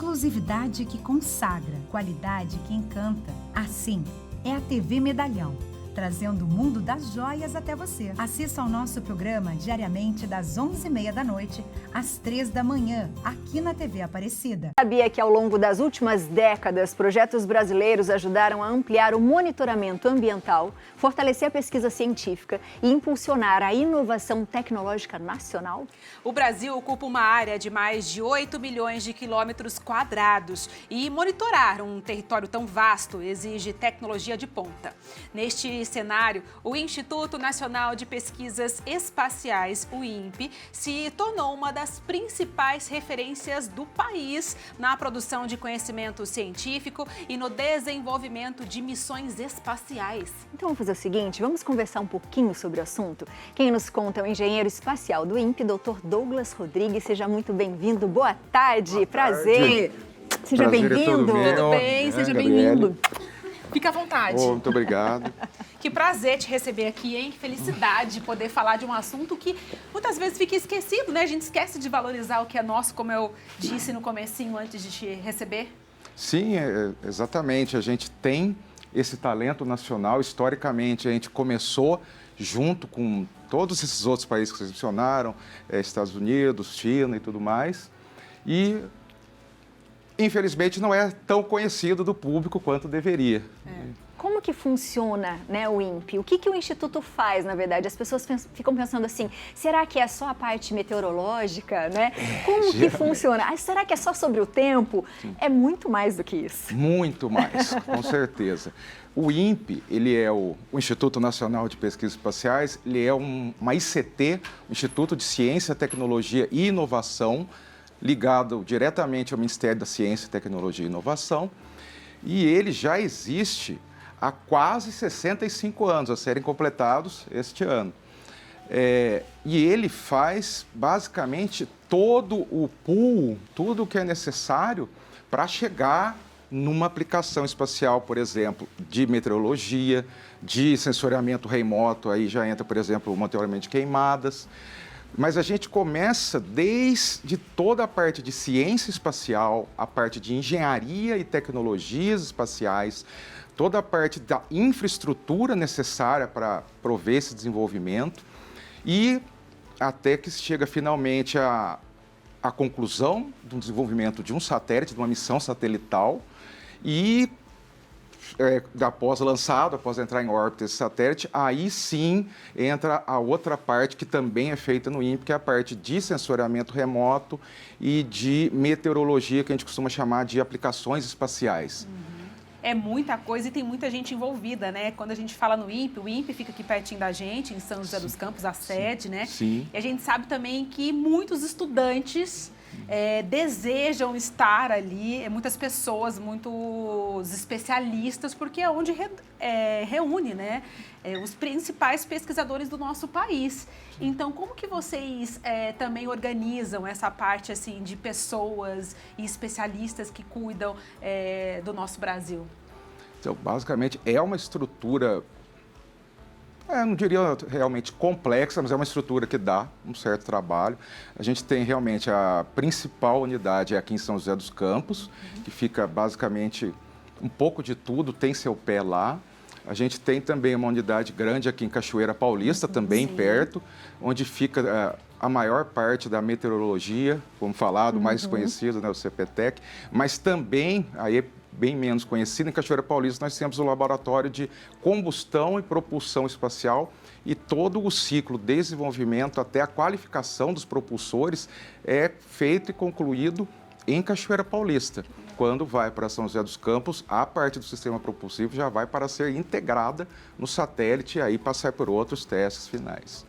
exclusividade que consagra, qualidade que encanta. Assim é a TV Medalhão, trazendo o mundo das joias até você. Assista ao nosso programa diariamente das 11h30 da noite às 3 da manhã, aqui na TV Aparecida. Sabia que ao longo das últimas décadas, projetos brasileiros ajudaram a ampliar o monitoramento ambiental, fortalecer a pesquisa científica e impulsionar a inovação tecnológica nacional? O Brasil ocupa uma área de mais de 8 milhões de quilômetros quadrados e monitorar um território tão vasto exige tecnologia de ponta. Neste cenário, o Instituto Nacional de Pesquisas Espaciais, o INPE, se tornou uma das principais referências do país na produção de conhecimento científico e no desenvolvimento de missões espaciais. Então vamos fazer o seguinte, vamos conversar um pouquinho sobre o assunto? Quem nos conta é o engenheiro espacial do INPE, Dr. Douglas Rodrigues. Seja muito bem-vindo. Boa tarde, Boa prazer. tarde. Seja bem-vindo. Tudo bem, seja bem-vindo. Fica à vontade. Muito obrigado. Que prazer te receber aqui, hein? Que felicidade de poder falar de um assunto que muitas vezes fica esquecido, né? A gente esquece de valorizar o que é nosso, como eu disse no comecinho antes de te receber. Sim, exatamente. A gente tem esse talento nacional. Historicamente, a gente começou junto com todos esses outros países que vocês mencionaram, Estados Unidos, China e tudo mais. E, infelizmente, não é tão conhecido do público quanto deveria. Como que funciona, né, o INPE? O que o Instituto faz, na verdade? As pessoas ficam pensando assim, será que é só a parte meteorológica, né? Como que funciona? Será que é só sobre o tempo? Sim. É muito mais do que isso. Muito mais, com certeza. O INPE, ele é o Instituto Nacional de Pesquisas Espaciais, ele é uma ICT, Instituto de Ciência, Tecnologia e Inovação, ligado diretamente ao Ministério da Ciência, Tecnologia e Inovação, e ele já existe há quase 65 anos, a serem completados este ano. E ele faz, basicamente, todo o pool, tudo o que é necessário para chegar numa aplicação espacial, por exemplo, de meteorologia, de sensoriamento remoto, aí já entra, por exemplo, o monitoramento de queimadas. Mas a gente começa desde toda a parte de ciência espacial, a parte de engenharia e tecnologias espaciais, toda a parte da infraestrutura necessária para prover esse desenvolvimento e até que chega finalmente a conclusão do desenvolvimento de um satélite, de uma missão satelital e após entrar em órbita esse satélite, aí sim entra a outra parte que também é feita no INPE, que é a parte de sensoriamento remoto e de meteorologia, que a gente costuma chamar de aplicações espaciais. É muita coisa e tem muita gente envolvida, né? Quando a gente fala no INPE, o INPE fica aqui pertinho da gente, em São José dos Campos, a sede, né? Sim. E a gente sabe também que muitos estudantes desejam estar ali, muitas pessoas, muitos especialistas, porque é onde reúne, né, os principais pesquisadores do nosso país. Então, como que vocês também organizam essa parte assim de pessoas e especialistas que cuidam do nosso Brasil? Então, basicamente, é uma estrutura, não diria realmente complexa, mas é uma estrutura que dá um certo trabalho. A gente tem realmente a principal unidade aqui em São José dos Campos, que fica basicamente um pouco de tudo, tem seu pé lá. A gente tem também uma unidade grande aqui em Cachoeira Paulista, também perto, onde fica a maior parte da meteorologia, como falado, mais conhecido, né, o CPTEC, mas também, aí bem menos conhecido, em Cachoeira Paulista nós temos o laboratório de combustão e propulsão espacial e todo o ciclo de desenvolvimento até a qualificação dos propulsores é feito e concluído em Cachoeira Paulista. Quando vai para São José dos Campos, a parte do sistema propulsivo já vai para ser integrada no satélite e aí passar por outros testes finais.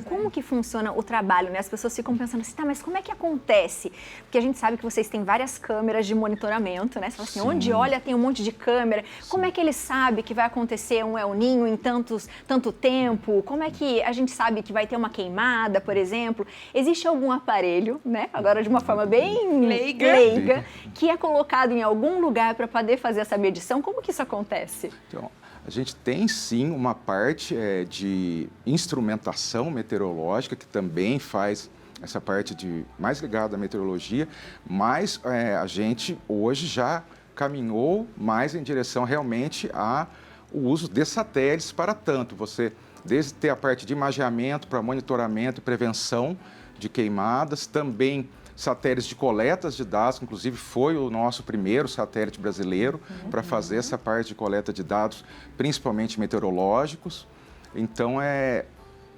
Como que funciona o trabalho, né? As pessoas ficam pensando assim, tá, mas como é que acontece? Porque a gente sabe que vocês têm várias câmeras de monitoramento, né? Você fala assim, onde olha tem um monte de câmera. Como é que ele sabe que vai acontecer um El Niño em tanto tempo? Como é que a gente sabe que vai ter uma queimada, por exemplo? Existe algum aparelho, né? Agora de uma forma bem leiga, que é colocado em algum lugar para poder fazer essa medição? Como que isso acontece? Então, a gente tem sim uma parte de instrumentação meteorológica que também faz essa parte mais ligada à meteorologia, mas a gente hoje já caminhou mais em direção realmente ao uso de satélites para tanto. Você, desde ter a parte de imageamento para monitoramento e prevenção de queimadas, também satélites de coletas de dados, inclusive foi o nosso primeiro satélite brasileiro para fazer essa parte de coleta de dados, principalmente meteorológicos. Então,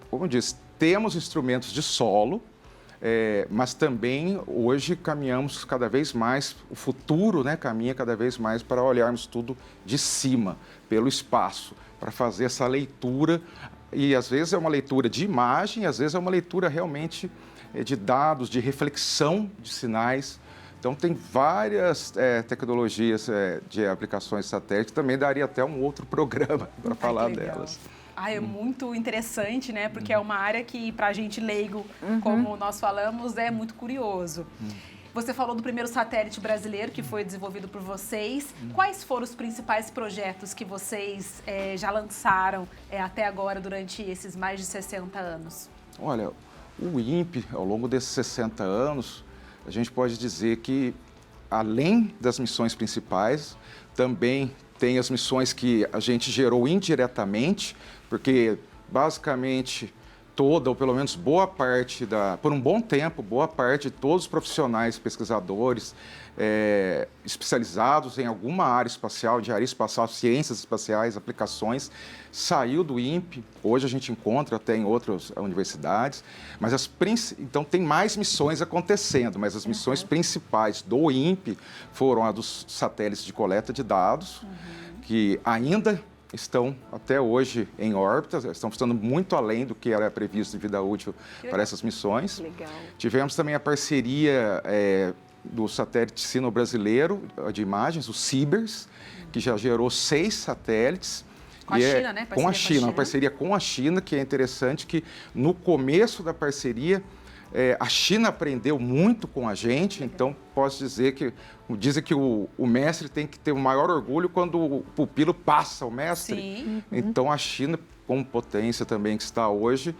como eu disse, temos instrumentos de solo, mas também hoje caminhamos cada vez mais, o futuro, né, caminha cada vez mais para olharmos tudo de cima, pelo espaço, para fazer essa leitura. E às vezes é uma leitura de imagem, às vezes é uma leitura realmente de dados, de reflexão de sinais. Então, tem várias tecnologias de aplicações de satélite, também daria até um outro programa para falar delas. É muito interessante, né? Porque é uma área que, para a gente leigo, como nós falamos, é muito curioso. Você falou do primeiro satélite brasileiro que foi desenvolvido por vocês. Quais foram os principais projetos que vocês já lançaram até agora, durante esses mais de 60 anos? Olha, o INPE, ao longo desses 60 anos, a gente pode dizer que, além das missões principais, também tem as missões que a gente gerou indiretamente, porque, basicamente, toda, ou pelo menos boa parte por um bom tempo, boa parte de todos os profissionais, pesquisadores, especializados em alguma área espacial, de área espacial, ciências espaciais, aplicações, saiu do INPE. Hoje a gente encontra até em outras universidades, mas então tem mais missões acontecendo, mas as missões principais do INPE foram a dos satélites de coleta de dados, que ainda estão até hoje em órbita, estão estando muito além do que era previsto de vida útil para essas missões. Legal. Tivemos também a parceria do satélite sino-brasileiro de imagens, o CIBERS, que já gerou 6 satélites. Com a China, né? Com a China, uma parceria com a China, que é interessante que no começo da parceria a China aprendeu muito com a gente, então posso dizer que dizem que o mestre tem que ter o maior orgulho quando o pupilo passa o mestre. Sim. Então a China, como potência também que está hoje,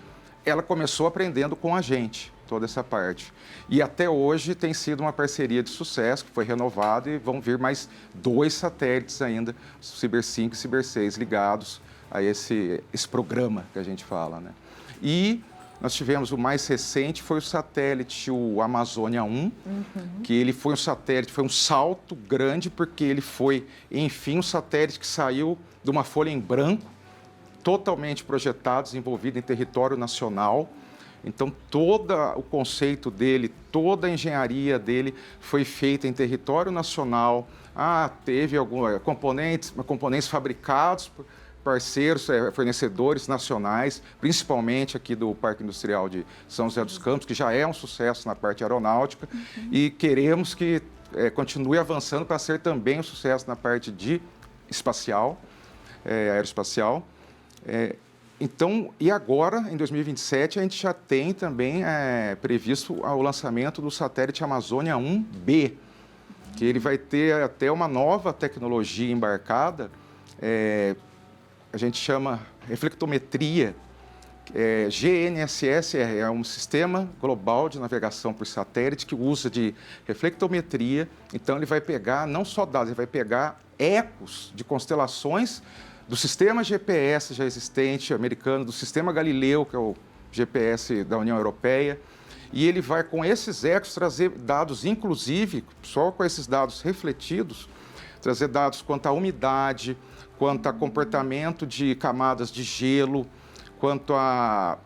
ela começou aprendendo com a gente, toda essa parte. E até hoje tem sido uma parceria de sucesso, que foi renovada, e vão vir mais 2 satélites ainda, o Ciber 5 e o Ciber 6, ligados a esse programa que a gente fala, né? E nós tivemos o mais recente, foi o satélite, o Amazônia 1, que ele foi um satélite, foi um salto grande, porque ele foi, enfim, um satélite que saiu de uma folha em branco, totalmente projetado, desenvolvido em território nacional. Então, todo o conceito dele, toda a engenharia dele foi feita em território nacional. Teve alguns componentes fabricados por parceiros, fornecedores nacionais, principalmente aqui do Parque Industrial de São José dos Campos, que já é um sucesso na parte aeronáutica, e queremos que continue avançando para ser também um sucesso na parte de aeroespacial. Então, e agora, em 2027, a gente já tem também previsto o lançamento do satélite Amazônia 1B, que ele vai ter até uma nova tecnologia embarcada, a gente chama reflectometria. GNSS é um sistema global de navegação por satélite que usa de reflectometria. Então, ele vai pegar não só dados, ele vai pegar ecos de constelações do sistema GPS já existente americano, do sistema Galileu, que é o GPS da União Europeia, e ele vai, com esses ecos, trazer dados, inclusive, só com esses dados refletidos, trazer dados quanto à umidade, quanto a comportamento de camadas de gelo, quanto a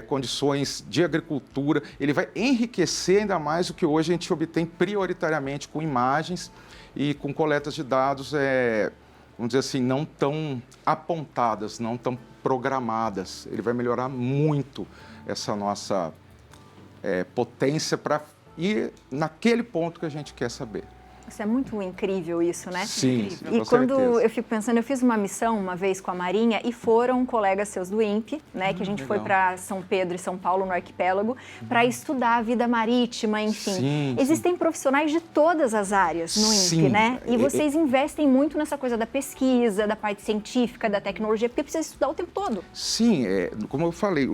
condições de agricultura. Ele vai enriquecer ainda mais o que hoje a gente obtém prioritariamente com imagens e com coletas de dados, vamos dizer assim, não tão apontadas, não tão programadas. Ele vai melhorar muito essa nossa potência para ir naquele ponto que a gente quer saber. Isso é muito incrível isso, né? Sim, E com quando certeza. eu fico pensando, eu fiz uma missão uma vez com a Marinha e foram colegas seus do INPE, né? Que a gente foi legal. para São Pedro e São Paulo, no arquipélago, para estudar a vida marítima, enfim. Sim, Existem profissionais de todas as áreas no INPE, Sim. né? E vocês investem muito nessa coisa da pesquisa, da parte científica, da tecnologia, porque precisa estudar o tempo todo. Sim, como eu falei,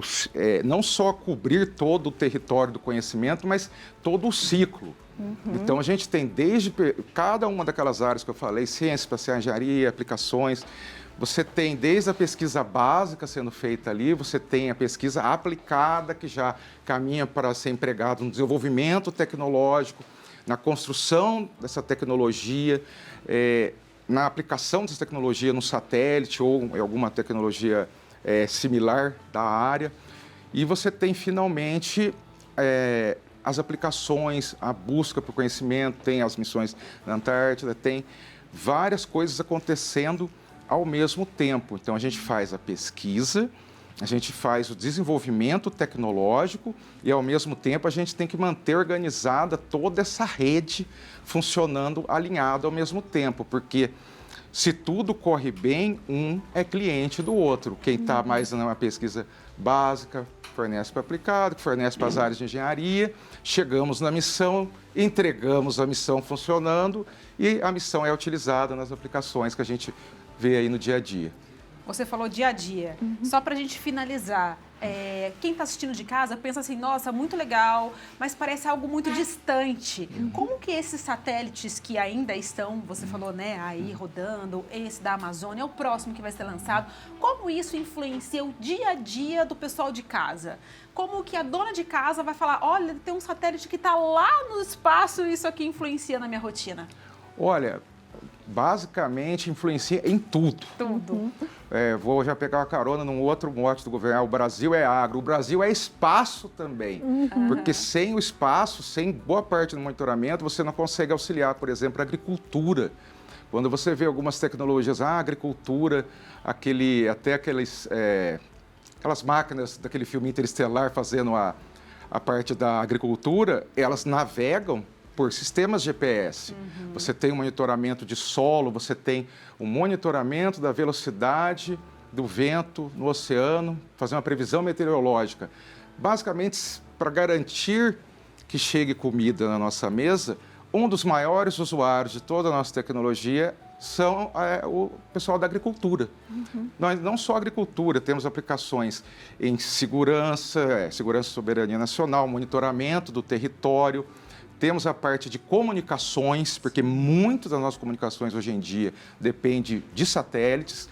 não só cobrir todo o território do conhecimento, mas todo o ciclo. Então, a gente tem desde cada uma daquelas áreas que eu falei, ciência espacial, engenharia, aplicações, você tem desde a pesquisa básica sendo feita ali, você tem a pesquisa aplicada, que já caminha para ser empregado no desenvolvimento tecnológico, na construção dessa tecnologia, na aplicação dessa tecnologia no satélite ou em alguma tecnologia similar da área. E você tem, finalmente, as aplicações, a busca por conhecimento, tem as missões na Antártida, tem várias coisas acontecendo ao mesmo tempo. Então, a gente faz a pesquisa, a gente faz o desenvolvimento tecnológico e, ao mesmo tempo, a gente tem que manter organizada toda essa rede funcionando alinhada ao mesmo tempo, porque se tudo corre bem, um é cliente do outro. Quem está mais numa pesquisa básica fornece para aplicado, que fornece para as áreas de engenharia, chegamos na missão, entregamos a missão funcionando e a missão é utilizada nas aplicações que a gente vê aí no dia a dia. Você falou dia a dia. Só para a gente finalizar, quem está assistindo de casa pensa assim, nossa, muito legal, mas parece algo muito distante. Como que esses satélites que ainda estão, você falou, né, aí rodando, esse da Amazônia, é o próximo que vai ser lançado, como isso influencia o dia a dia do pessoal de casa? Como que a dona de casa vai falar, olha, tem um satélite que está lá no espaço e isso aqui influencia na minha rotina? Olha, basicamente influencia em tudo. Tudo. Vou já pegar uma carona num outro mote do governo. O Brasil é agro, o Brasil é espaço também. Porque sem o espaço, sem boa parte do monitoramento, você não consegue auxiliar, por exemplo, a agricultura. Quando você vê algumas tecnologias, a agricultura, aquelas máquinas daquele filme Interestelar fazendo a parte da agricultura, elas navegam por sistemas GPS. Você tem um monitoramento de solo, você tem um monitoramento da velocidade do vento no oceano, fazer uma previsão meteorológica. Basicamente, para garantir que chegue comida na nossa mesa, um dos maiores usuários de toda a nossa tecnologia são o pessoal da agricultura. Nós não só agricultura, temos aplicações em segurança, segurança e soberania nacional, monitoramento do território. Temos a parte de comunicações, porque muitas das nossas comunicações hoje em dia dependem de satélites.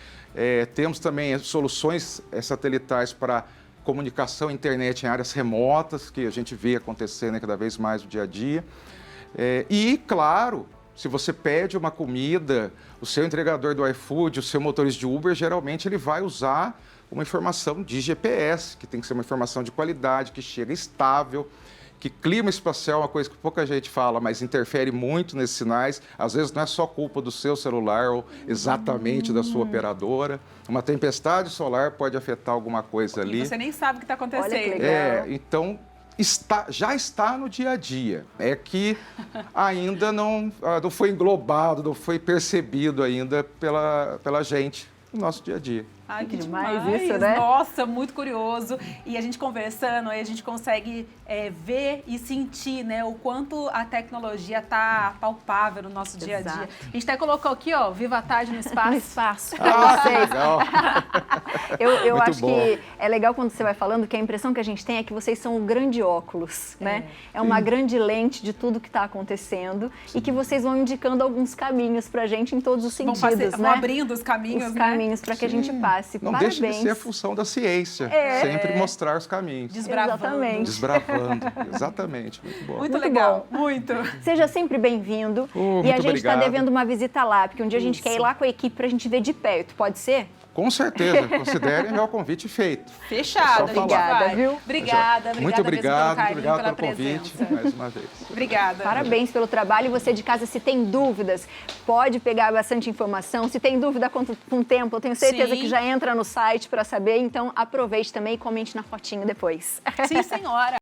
Temos também soluções satelitais para comunicação internet em áreas remotas, que a gente vê acontecendo cada vez mais no dia a dia. E, claro, se você pede uma comida, o seu entregador do iFood, o seu motorista de Uber, geralmente ele vai usar uma informação de GPS, que tem que ser uma informação de qualidade, que chega estável, que clima espacial é uma coisa que pouca gente fala, mas interfere muito nesses sinais. Às vezes não é só culpa do seu celular ou exatamente da sua operadora. Uma tempestade solar pode afetar alguma coisa ali. E você nem sabe o que está acontecendo. Olha que legal. Então, já está no dia a dia. É que ainda não foi englobado, não foi percebido ainda pela gente no nosso dia a dia. Ai, que demais demais isso, né? Nossa, muito curioso. E a gente conversando, aí a gente consegue ver e sentir, né, o quanto a tecnologia está palpável no nosso dia a dia. Exato. A gente até colocou aqui, ó, Viva a Tarde no espaço. No espaço. Que legal. Eu Muito acho bom. que é legal quando você vai falando que a impressão que a gente tem é que vocês são um grande óculos, né? É uma grande lente de tudo que está acontecendo e que vocês vão indicando alguns caminhos para a gente em todos os sentidos, Vão né? abrindo os caminhos, Os né? caminhos para que a gente passe. Não Parabéns. deixa de ser a função da ciência, sempre mostrar os caminhos. Exatamente. Desbravando, exatamente, muito bom. Muito Muito legal, bom. muito. Seja sempre bem-vindo. E a muito gente está obrigado. devendo uma visita lá, porque um dia a gente quer ir lá com a equipe para a gente ver de perto. Pode ser? Com certeza, considerem meu convite feito. Fechado, a gente Obrigada, vai. viu? Obrigada Muito obrigado, mesmo pelo carinho, pela convite, presença. mais uma vez. Obrigada. Parabéns pelo trabalho. E você de casa, se tem dúvidas, pode pegar bastante informação. Se tem dúvida com o tempo, eu tenho certeza Sim. que já entra no site para saber. Então, aproveite também e comente na fotinho depois. Sim, senhora.